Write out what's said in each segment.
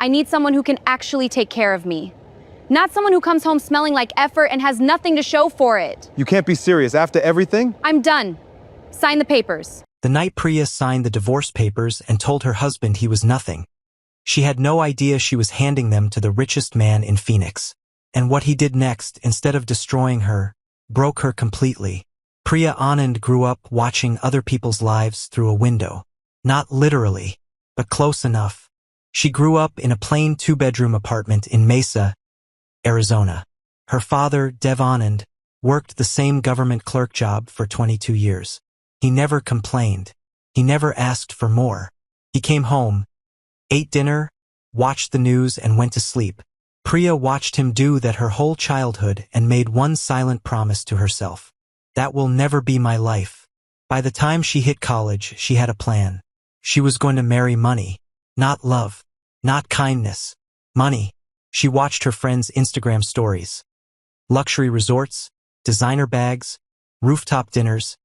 I need someone who can actually take care of me. Not someone who comes home smelling like effort and has nothing to show for it. You can't be serious after everything? I'm done. Sign the papers. The night Priya signed the divorce papers and told her husband he was nothing, she had no idea she was handing them to the richest man in Phoenix. And what he did next, instead of destroying her, broke her completely. Priya Anand grew up watching other people's lives through a window. Not literally, but close enough. She grew up in a plain two-bedroom apartment in Mesa, Arizona. Her father, Dev Anand, worked the same government clerk job for 22 years. He never complained. He never asked for more. He came home, ate dinner, watched the news, and went to sleep. Priya watched him do that her whole childhood and made one silent promise to herself. That will never be my life. By the time she hit college, she had a plan. She was going to marry money. Not love. Not kindness. Money. She watched her friends' Instagram stories. Luxury resorts, designer bags, rooftop dinners,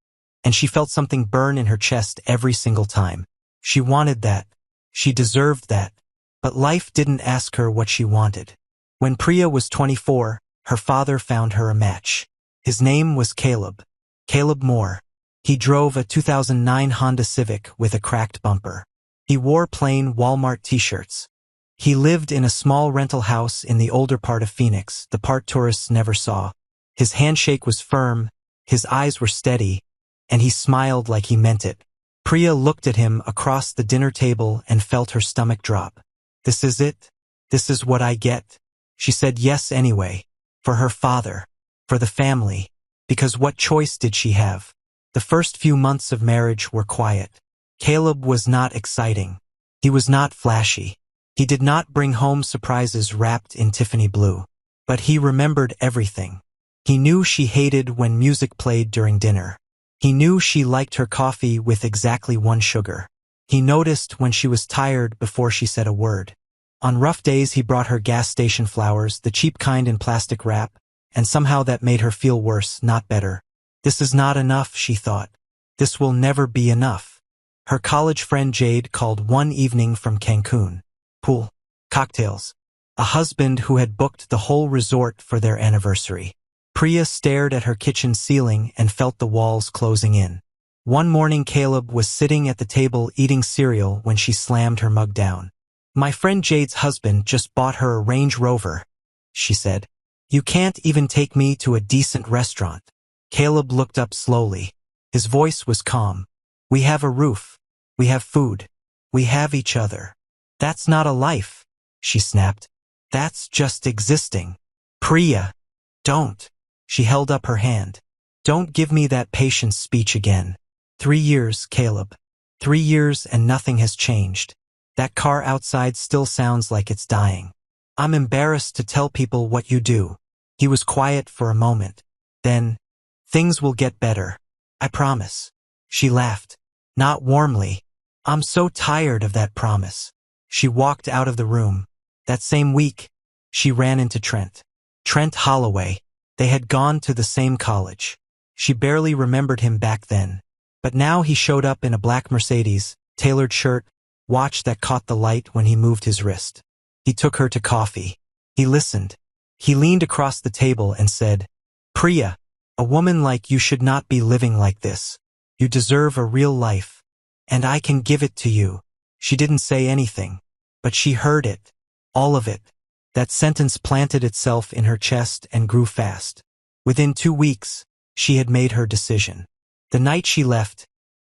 and she felt something burn in her chest every single time. She wanted that. She deserved that. But life didn't ask her what she wanted. When Priya was 24, her father found her a match. His name was Caleb. Caleb Moore. He drove a 2009 Honda Civic with a cracked bumper. He wore plain Walmart t-shirts. He lived in a small rental house in the older part of Phoenix, the part tourists never saw. His handshake was firm, his eyes were steady, and he smiled like he meant it. Priya looked at him across the dinner table and felt her stomach drop. This is it? This is what I get? She said yes anyway. For her father. For the family. Because what choice did she have? The first few months of marriage were quiet. Caleb was not exciting. He was not flashy. He did not bring home surprises wrapped in Tiffany blue. But he remembered everything. He knew she hated when music played during dinner. He knew she liked her coffee with exactly 1 sugar. He noticed when she was tired before she said a word. On rough days he brought her gas station flowers, the cheap kind in plastic wrap, and somehow that made her feel worse, not better. This is not enough, she thought. This will never be enough. Her college friend Jade called one evening from Cancun. Pool. Cocktails. A husband who had booked the whole resort for their anniversary. Priya stared at her kitchen ceiling and felt the walls closing in. One morning Caleb was sitting at the table eating cereal when she slammed her mug down. My friend Jade's husband just bought her a Range Rover, she said. You can't even take me to a decent restaurant. Caleb looked up slowly. His voice was calm. We have a roof. We have food. We have each other. That's not a life, she snapped. That's just existing. Priya, don't. She held up her hand. Don't give me that patience speech again. 3 years, Caleb. 3 years and nothing has changed. That car outside still sounds like it's dying. I'm embarrassed to tell people what you do. He was quiet for a moment. Then, things will get better. I promise. She laughed. Not warmly. I'm so tired of that promise. She walked out of the room. That same week, she ran into Trent. Trent Holloway. They had gone to the same college. She barely remembered him back then. But now he showed up in a black Mercedes, tailored shirt, watch that caught the light when he moved his wrist. He took her to coffee. He listened. He leaned across the table and said, Priya, a woman like you should not be living like this. You deserve a real life. And I can give it to you. She didn't say anything. But she heard it. All of it. That sentence planted itself in her chest and grew fast. Within 2 weeks, she had made her decision. The night she left,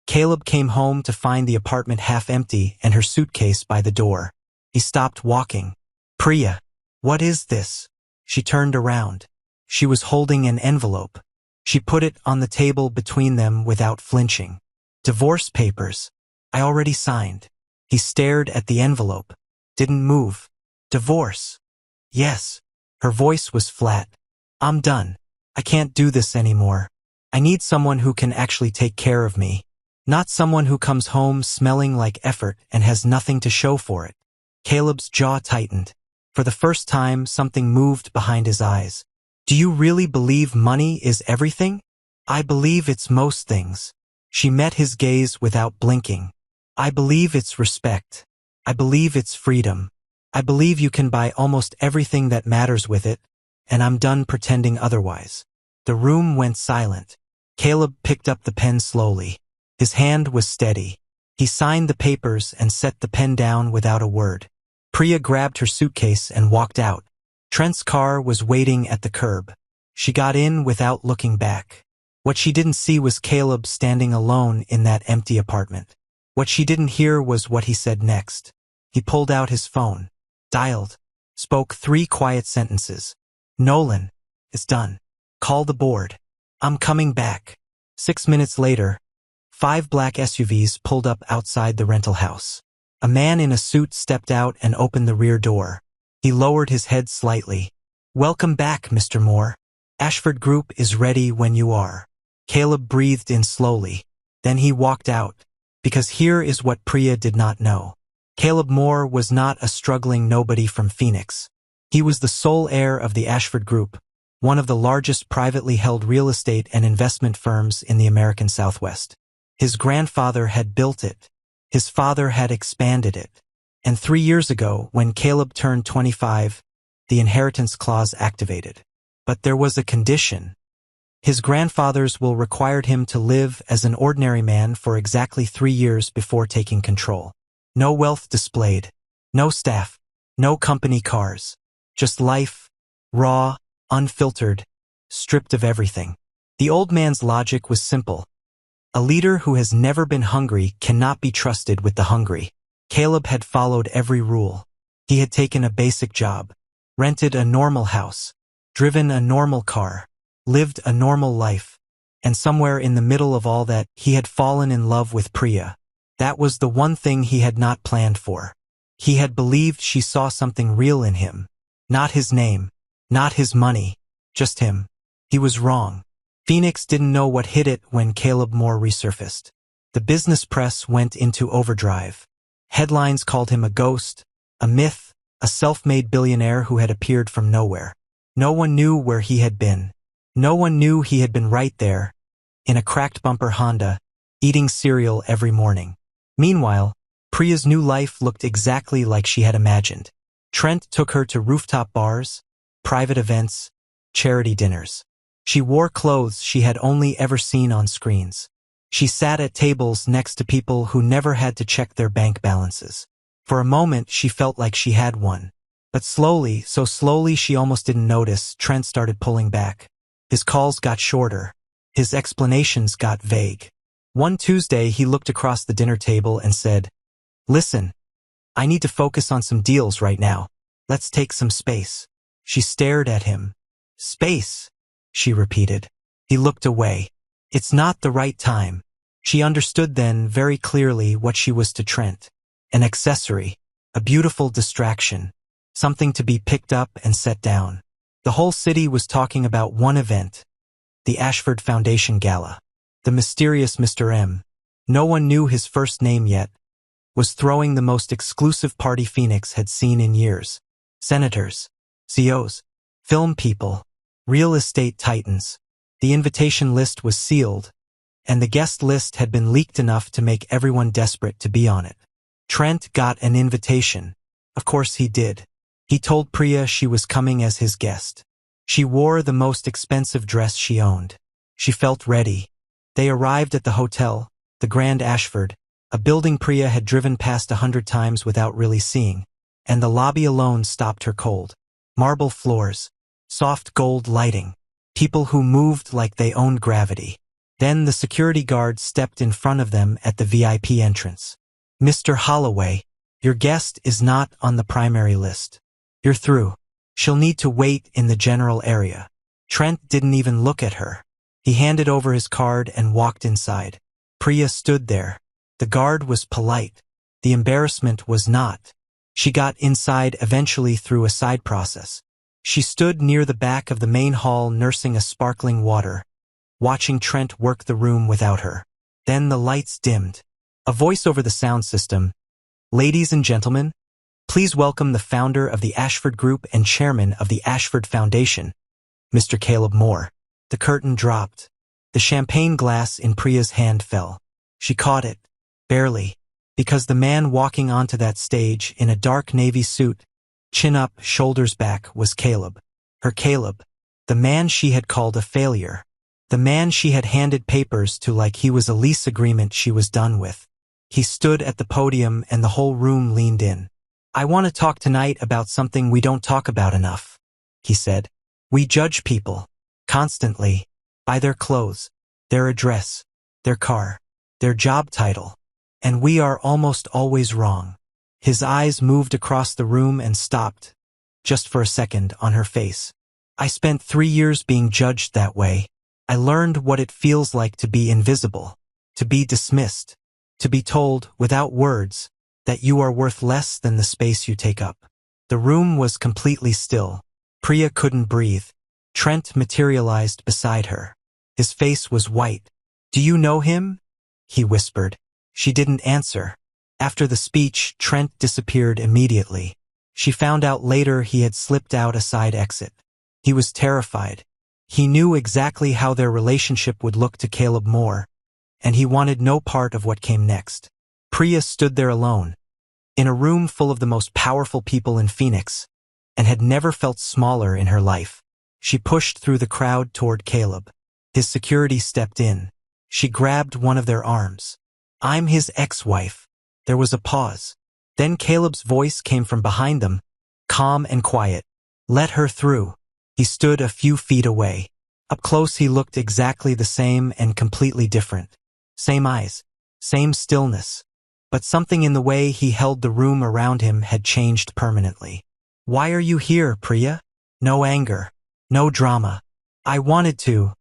Caleb came home to find the apartment half empty and her suitcase by the door. He stopped walking. Priya, what is this? She turned around. She was holding an envelope. She put it on the table between them without flinching. Divorce papers. I already signed. He stared at the envelope. Didn't move. Divorce. Yes. Her voice was flat. I'm done. I can't do this anymore. I need someone who can actually take care of me. Not someone who comes home smelling like effort and has nothing to show for it. Caleb's jaw tightened. For the first time, something moved behind his eyes. Do you really believe money is everything? I believe it's most things. She met his gaze without blinking. I believe it's respect. I believe it's freedom. I believe you can buy almost everything that matters with it, and I'm done pretending otherwise. The room went silent. Caleb picked up the pen slowly. His hand was steady. He signed the papers and set the pen down without a word. Priya grabbed her suitcase and walked out. Trent's car was waiting at the curb. She got in without looking back. What she didn't see was Caleb standing alone in that empty apartment. What she didn't hear was what he said next. He pulled out his phone, dialed, spoke 3 quiet sentences. Nolan, it's done. Call the board. I'm coming back. 6 minutes later, 5 black SUVs pulled up outside the rental house. A man in a suit stepped out and opened the rear door. He lowered his head slightly. Welcome back, Mr. Moore. Ashford Group is ready when you are. Caleb breathed in slowly. Then he walked out. Because here is what Priya did not know. Caleb Moore was not a struggling nobody from Phoenix. He was the sole heir of the Ashford Group, one of the largest privately held real estate and investment firms in the American Southwest. His grandfather had built it. His father had expanded it. And 3 years ago, when Caleb turned 25, the inheritance clause activated. But there was a condition. His grandfather's will required him to live as an ordinary man for exactly 3 years before taking control. No wealth displayed, no staff, no company cars. Just life, raw, unfiltered, stripped of everything. The old man's logic was simple. A leader who has never been hungry cannot be trusted with the hungry. Caleb had followed every rule. He had taken a basic job, rented a normal house, driven a normal car, lived a normal life, and somewhere in the middle of all that, he had fallen in love with Priya. That was the one thing he had not planned for. He had believed she saw something real in him. Not his name, not his money, just him. He was wrong. Phoenix didn't know what hit it when Caleb Moore resurfaced. The business press went into overdrive. Headlines called him a ghost, a myth, a self-made billionaire who had appeared from nowhere. No one knew where he had been. No one knew he had been right there, in a cracked bumper Honda, eating cereal every morning. Meanwhile, Priya's new life looked exactly like she had imagined. Trent took her to rooftop bars, private events, charity dinners. She wore clothes she had only ever seen on screens. She sat at tables next to people who never had to check their bank balances. For a moment, she felt like she had one. But slowly, so slowly she almost didn't notice, Trent started pulling back. His calls got shorter. His explanations got vague. One Tuesday, he looked across the dinner table and said, "Listen, I need to focus on some deals right now. Let's take some space." She stared at him. "Space," she repeated. He looked away. "It's not the right time." She understood then very clearly what she was to Trent. An accessory, a beautiful distraction, something to be picked up and set down. The whole city was talking about one event, the Ashford Foundation Gala. The mysterious Mr. M, no one knew his first name yet, was throwing the most exclusive party Phoenix had seen in years. Senators, CEOs, film people, real estate titans. The invitation list was sealed, and the guest list had been leaked enough to make everyone desperate to be on it. Trent got an invitation. Of course he did. He told Priya she was coming as his guest. She wore the most expensive dress she owned. She felt ready. They arrived at the hotel, the Grand Ashford, a building Priya had driven past 100 times without really seeing, and the lobby alone stopped her cold. Marble floors, soft gold lighting, people who moved like they owned gravity. Then the security guard stepped in front of them at the VIP entrance. "Mr. Holloway, your guest is not on the primary list. You're through. She'll need to wait in the general area." Trent didn't even look at her. He handed over his card and walked inside. Priya stood there. The guard was polite. The embarrassment was not. She got inside eventually through a side process. She stood near the back of the main hall nursing a sparkling water, watching Trent work the room without her. Then the lights dimmed. A voice over the sound system. "Ladies and gentlemen, please welcome the founder of the Ashford Group and chairman of the Ashford Foundation, Mr. Caleb Moore." The curtain dropped. The champagne glass in Priya's hand fell. She caught it, barely, because the man walking onto that stage in a dark navy suit Chin up, shoulders back, was Caleb. Her Caleb. The man she had called a failure. The man she had handed papers to like he was a lease agreement she was done with. He stood at the podium and the whole room leaned in. "I want to talk tonight about something we don't talk about enough," he said. "We judge people. Constantly. By their clothes, their address, their car, their job title. And we are almost always wrong." His eyes moved across the room and stopped, just for a second, on her face. "I spent 3 years being judged that way. I learned what it feels like to be invisible, to be dismissed, to be told, without words, that you are worth less than the space you take up." The room was completely still. Priya couldn't breathe. Trent materialized beside her. His face was white. "Do you know him?" he whispered. She didn't answer. After the speech, Trent disappeared immediately. She found out later he had slipped out a side exit. He was terrified. He knew exactly how their relationship would look to Caleb Moore, and he wanted no part of what came next. Priya stood there alone, in a room full of the most powerful people in Phoenix, and had never felt smaller in her life. She pushed through the crowd toward Caleb. His security stepped in. She grabbed one of their arms. "I'm his ex-wife." There was a pause. Then Caleb's voice came from behind them, calm and quiet. "Let her through." He stood a few feet away. Up close he looked exactly the same and completely different. Same eyes, same stillness. But something in the way he held the room around him had changed permanently. "Why are you here, Priya?" No anger. No drama. "I wanted to."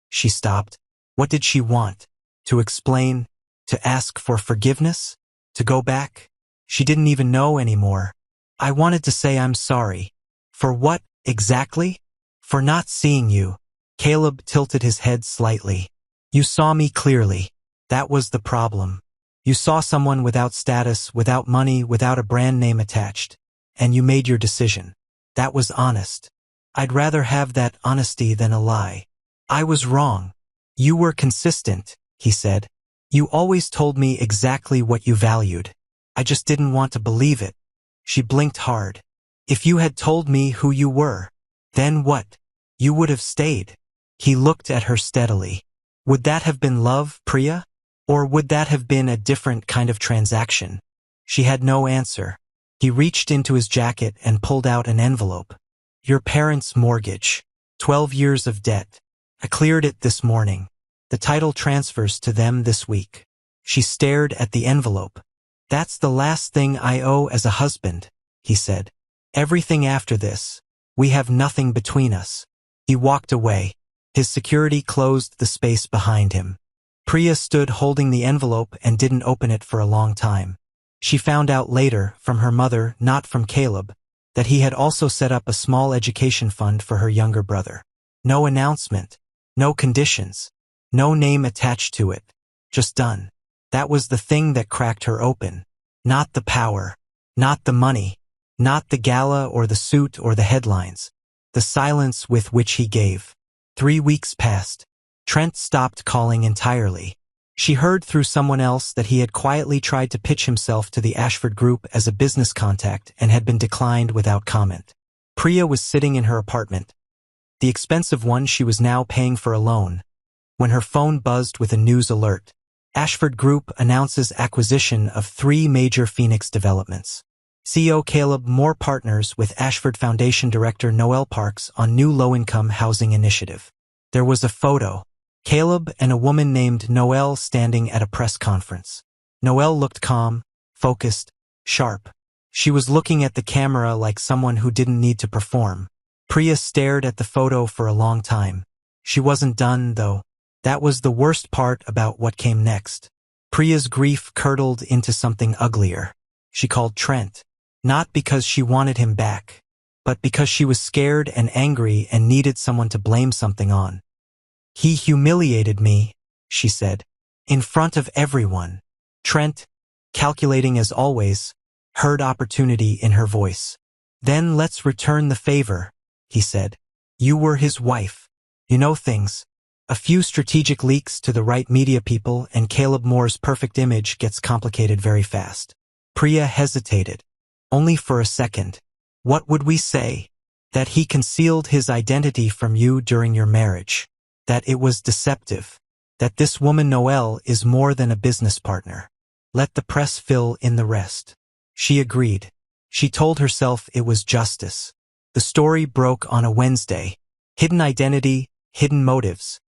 She stopped. What did she want? To explain? To ask for forgiveness? To go back? She didn't even know anymore. "I wanted to say I'm sorry." "For what, exactly?" "For not seeing you." Caleb tilted his head slightly. "You saw me clearly. That was the problem. You saw someone without status, without money, without a brand name attached. And you made your decision. That was honest. I'd rather have that honesty than a lie." "I was wrong." "You were consistent," he said. "You always told me exactly what you valued. I just didn't want to believe it." She blinked hard. "If you had told me who you were, then what? You would have stayed." He looked at her steadily. "Would that have been love, Priya? Or would that have been a different kind of transaction?" She had no answer. He reached into his jacket and pulled out an envelope. "Your parents' mortgage. 12 years of debt. I cleared it this morning. The title transfers to them this week." She stared at the envelope. "That's the last thing I owe as a husband," he said. "Everything after this. We have nothing between us." He walked away. His security closed the space behind him. Priya stood holding the envelope and didn't open it for a long time. She found out later, from her mother, not from Caleb, that he had also set up a small education fund for her younger brother. No announcement. No conditions. No name attached to it. Just done. That was the thing that cracked her open. Not the power. Not the money. Not the gala or the suit or the headlines. The silence with which he gave. 3 weeks passed. Trent stopped calling entirely. She heard through someone else that he had quietly tried to pitch himself to the Ashford Group as a business contact and had been declined without comment. Priya was sitting in her apartment, the expensive one she was now paying for alone, when her phone buzzed with a news alert. Ashford Group announces acquisition of 3 major Phoenix developments. CEO Caleb Moore partners with Ashford Foundation Director Noel Parks on new low-income housing initiative. There was a photo. Caleb and a woman named Noel standing at a press conference. Noel looked calm, focused, sharp. She was looking at the camera like someone who didn't need to perform. Priya stared at the photo for a long time. She wasn't done, though. That was the worst part about what came next. Priya's grief curdled into something uglier. She called Trent, not because she wanted him back, but because she was scared and angry and needed someone to blame something on. "He humiliated me," she said, "in front of everyone." Trent, calculating as always, heard opportunity in her voice. "Then let's return the favor," he said. "You were his wife. You know things. A few strategic leaks to the right media people and Caleb Moore's perfect image gets complicated very fast." Priya hesitated. Only for a second. What would we say? That he concealed his identity from you during your marriage. That it was deceptive. That this woman Noelle is more than a business partner. Let the press fill in the rest. She agreed. She told herself it was justice. The story broke on a Wednesday. Hidden identity, hidden motives.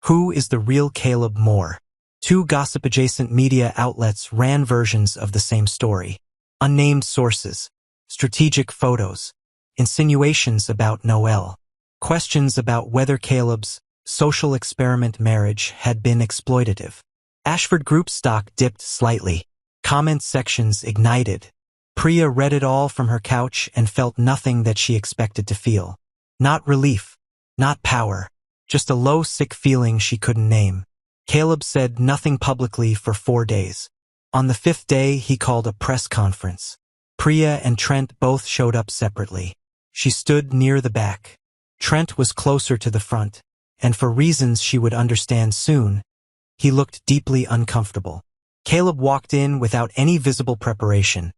Who is the real Caleb Moore? Two gossip-adjacent media outlets ran versions of the same story. Unnamed sources. Strategic photos. Insinuations about Noelle. Questions about whether Caleb's social experiment marriage had been exploitative. Ashford Group stock dipped slightly. Comment sections ignited. Priya read it all from her couch and felt nothing that she expected to feel. Not relief. Not power. Just a low, sick feeling she couldn't name. Caleb said nothing publicly for 4 days. On the 5th day, he called a press conference. Priya and Trent both showed up separately. She stood near the back. Trent was closer to the front, and for reasons she would understand soon, he looked deeply uncomfortable. Caleb walked in without any visible preparation.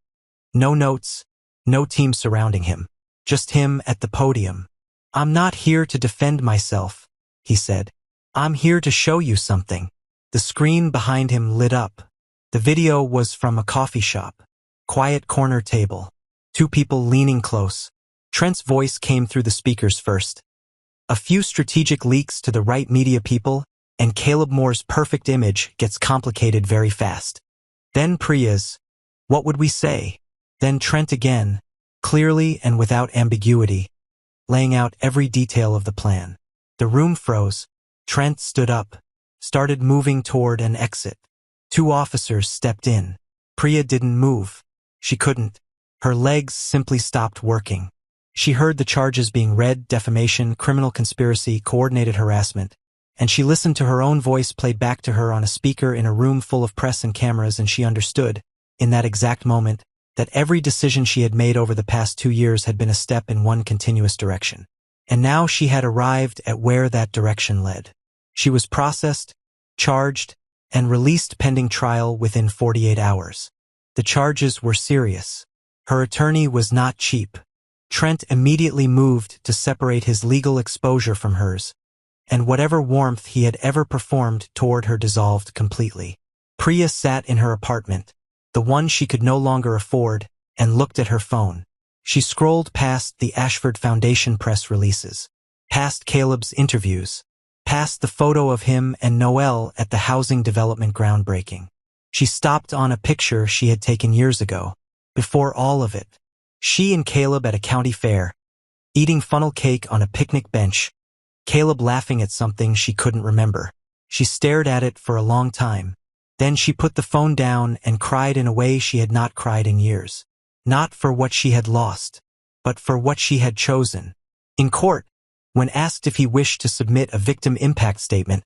No notes, no team surrounding him. Just him at the podium. "I'm not here to defend myself," he said. "I'm here to show you something." The screen behind him lit up. The video was from a coffee shop. Quiet corner table. 2 people leaning close. Trent's voice came through the speakers first. A few strategic leaks to the right media people, and Caleb Moore's perfect image gets complicated very fast. Then Priya's, "What would we say?" Then Trent again, clearly and without ambiguity, laying out every detail of the plan. The room froze. Trent stood up, started moving toward an exit. 2 officers stepped in. Priya didn't move. She couldn't. Her legs simply stopped working. She heard the charges being read: defamation, criminal conspiracy, coordinated harassment, and she listened to her own voice played back to her on a speaker in a room full of press and cameras, and she understood, in that exact moment, that every decision she had made over the past 2 years had been a step in one continuous direction. And now she had arrived at where that direction led. She was processed, charged, and released pending trial within 48 hours. The charges were serious. Her attorney was not cheap. Trent immediately moved to separate his legal exposure from hers, and whatever warmth he had ever performed toward her dissolved completely. Priya sat in her apartment, the one she could no longer afford, and looked at her phone. She scrolled past the Ashford Foundation press releases, past Caleb's interviews, past the photo of him and Noelle at the housing development groundbreaking. She stopped on a picture she had taken years ago, before all of it. She and Caleb at a county fair, eating funnel cake on a picnic bench, Caleb laughing at something she couldn't remember. She stared at it for a long time. Then she put the phone down and cried in a way she had not cried in years. Not for what she had lost, but for what she had chosen. In court, when asked if he wished to submit a victim impact statement,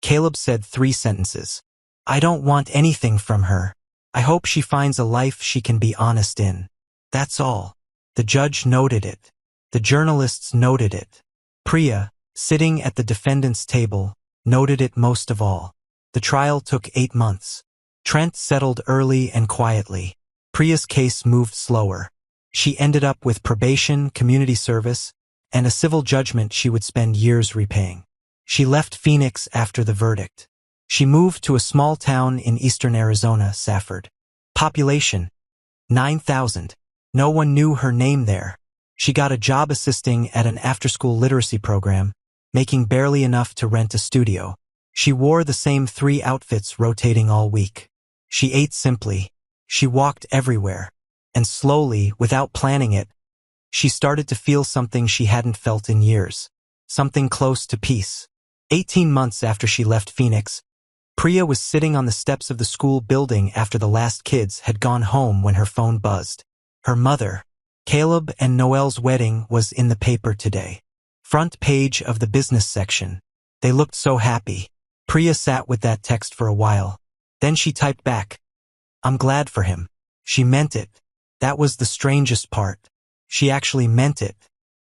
Caleb said 3 sentences. "I don't want anything from her. I hope she finds a life she can be honest in. That's all." The judge noted it. The journalists noted it. Priya, sitting at the defendant's table, noted it most of all. The trial took 8 months. Trent settled early and quietly. Priya's case moved slower. She ended up with probation, community service, and a civil judgment she would spend years repaying. She left Phoenix after the verdict. She moved to a small town in eastern Arizona, Safford. Population: 9,000. No one knew her name there. She got a job assisting at an after-school literacy program, making barely enough to rent a studio. She wore the same 3 outfits rotating all week. She ate simply. She walked everywhere. And slowly, without planning it, she started to feel something she hadn't felt in years. Something close to peace. 18 months after she left Phoenix, Priya was sitting on the steps of the school building after the last kids had gone home when her phone buzzed. Her mother, Caleb and Noelle's wedding, was in the paper today. Front page of the business section. They looked so happy. Priya sat with that text for a while. Then she typed back, "I'm glad for him." She meant it. That was the strangest part. She actually meant it.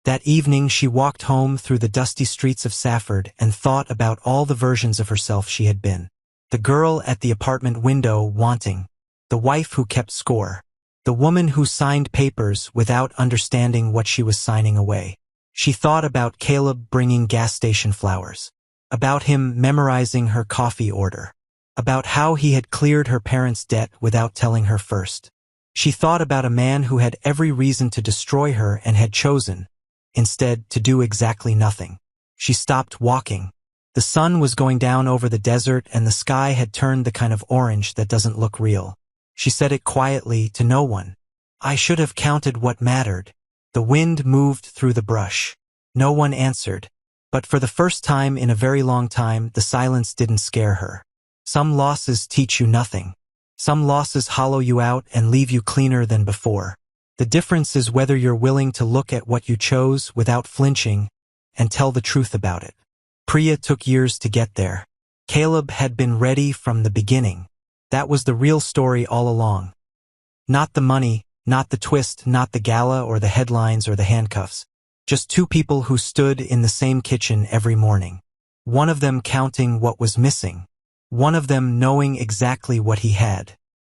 That evening she walked home through the dusty streets of Safford and thought about all the versions of herself she had been. The girl at the apartment window wanting. The wife who kept score. The woman who signed papers without understanding what she was signing away. She thought about Caleb bringing gas station flowers, about him memorizing her coffee order, about how he had cleared her parents' debt without telling her first. She thought about a man who had every reason to destroy her and had chosen, instead, to do exactly nothing. She stopped walking. The sun was going down over the desert and the sky had turned the kind of orange that doesn't look real. She said it quietly to no one. I should have counted what mattered. The wind moved through the brush. No one answered. But for the first time in a very long time, the silence didn't scare her. Some losses teach you nothing. Some losses hollow you out and leave you cleaner than before. The difference is whether you're willing to look at what you chose without flinching and tell the truth about it. Priya took years to get there. Caleb had been ready from the beginning. That was the real story all along. Not the money, not the twist, not the gala or the headlines or the handcuffs. Just two people who stood in the same kitchen every morning. One of them counting what was missing. One of them knowing exactly what he had.